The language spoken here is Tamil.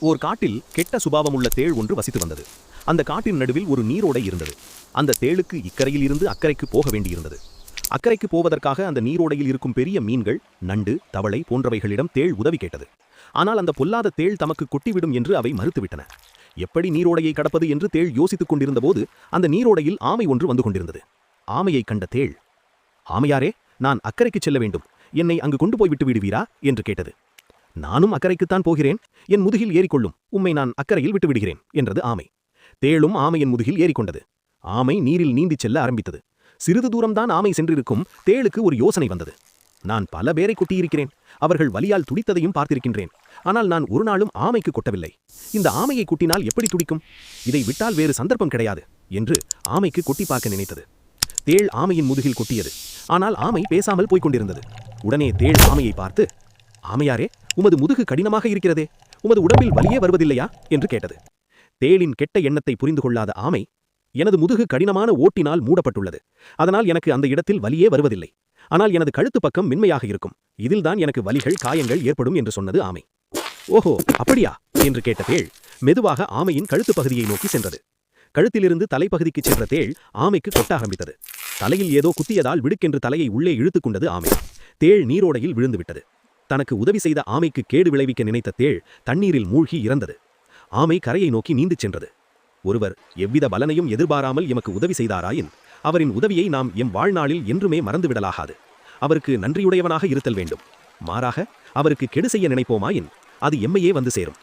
ஓர் காட்டில் கெட்ட சுபாவமுள்ள தேள் ஒன்று வசித்து வந்தது. அந்த காட்டின் நடுவில் ஒரு நீரோடை இருந்தது. அந்த தேளுக்கு இக்கரையில் இருந்து அக்கறைக்கு போக வேண்டியிருந்தது. அக்கறைக்கு போவதற்காக அந்த நீரோடையில் இருக்கும் பெரிய மீன்கள், நண்டு, தவளை போன்றவைகளிடம் தேள் உதவி கேட்டது. ஆனால் அந்த பொல்லாத தேள் தமக்கு கொட்டிவிடும் என்று அவை மறுத்துவிட்டன. எப்படி நீரோடையை கடப்பது என்று தேள் யோசித்துக் கொண்டிருந்தபோது அந்த நீரோடையில் ஆமை ஒன்று வந்து கொண்டிருந்தது. ஆமையை கண்ட தேள், "ஆமையாரே, நான் அக்கறைக்கு செல்ல வேண்டும். என்னை அங்கு கொண்டு போய் விட்டு விடுவீரா?" என்று கேட்டது. "நானும் அக்கறைக்குத்தான் போகிறேன். என் முதுகில் ஏறிக்கொள்ளும். உம்மை நான் அக்கறையில் விட்டுவிடுகிறேன்" என்றது ஆமை. தேளும் ஆமையின் முதுகில் ஏறிக்கொண்டது. ஆமை நீரில் நீந்திச் செல்ல ஆரம்பித்தது. சிறிது தூரம்தான் ஆமை சென்றிருக்கும். தேளுக்கு ஒரு யோசனை வந்தது. "நான் பல பேரை கொட்டியிருக்கிறேன். அவர்கள் வலியால் துடித்ததையும் பார்த்திருக்கின்றேன். ஆனால் நான் ஒரு நாளும் ஆமைக்கு கொட்டவில்லை. இந்த ஆமையை கொட்டினால் எப்படி துடிக்கும்? இதை விட்டால் வேறு சந்தர்ப்பம் கிடையாது" என்று ஆமைக்கு கொட்டி பார்க்க நினைத்தது. தேள் ஆமையின் முதுகில் கொட்டியது. ஆனால் ஆமை பேசாமல் போய்க் கொண்டிருந்தது. உடனே தேள் ஆமையை பார்த்து, "ஆமையாரே, உமது முதுகு கடினமாக இருக்கிறதே. உமது உடம்பில் வலியே வருவதில்லையா?" என்று கேட்டது. தேளின் கெட்ட எண்ணத்தை புரிந்து கொள்ளாத ஆமை, "எனது முதுகு கடினமான ஓட்டினால் மூடப்பட்டுள்ளது. அதனால் எனக்கு அந்த இடத்தில் வலியே வருவதில்லை. ஆனால் எனது கழுத்து பக்கம் மென்மையாக இருக்கும். இதில்தான் எனக்கு வலிகள், காயங்கள் ஏற்படும்" என்று சொன்னது ஆமை. "ஓஹோ, அப்படியா?" என்று கேட்ட தேள் மெதுவாக ஆமையின் கழுத்து பகுதியை நோக்கி சென்றது. கழுத்திலிருந்து தலைப்பகுதிக்கு சென்ற தேள் ஆமைக்கு கொட்ட ஆரம்பித்தது. தலையில் ஏதோ குத்தியதால் விடுக்கென்று தலையை உள்ளே இழுத்துக் கொண்டது ஆமை. தேள் நீரோடையில் விழுந்துவிட்டது. தனக்கு உதவி செய்த ஆமைக்கு கேடு விளைவிக்க நினைத்த தேள் தண்ணீரில் மூழ்கி இறந்தது. ஆமை கரையை நோக்கி நீந்திச் சென்றது. ஒருவர் எவ்வித பலனையும் எதிர்பாராமல் எமக்கு உதவி செய்தாராயின் அவரின் உதவியை நாம் எம் வாழ்நாளில் என்றுமே மறந்துவிடலாகாது. அவருக்கு நன்றியுடையவனாக இருத்தல் வேண்டும். மாறாக அவருக்கு கெடு செய்ய நினைப்போமாயின் அது எம்மையே வந்து சேரும்.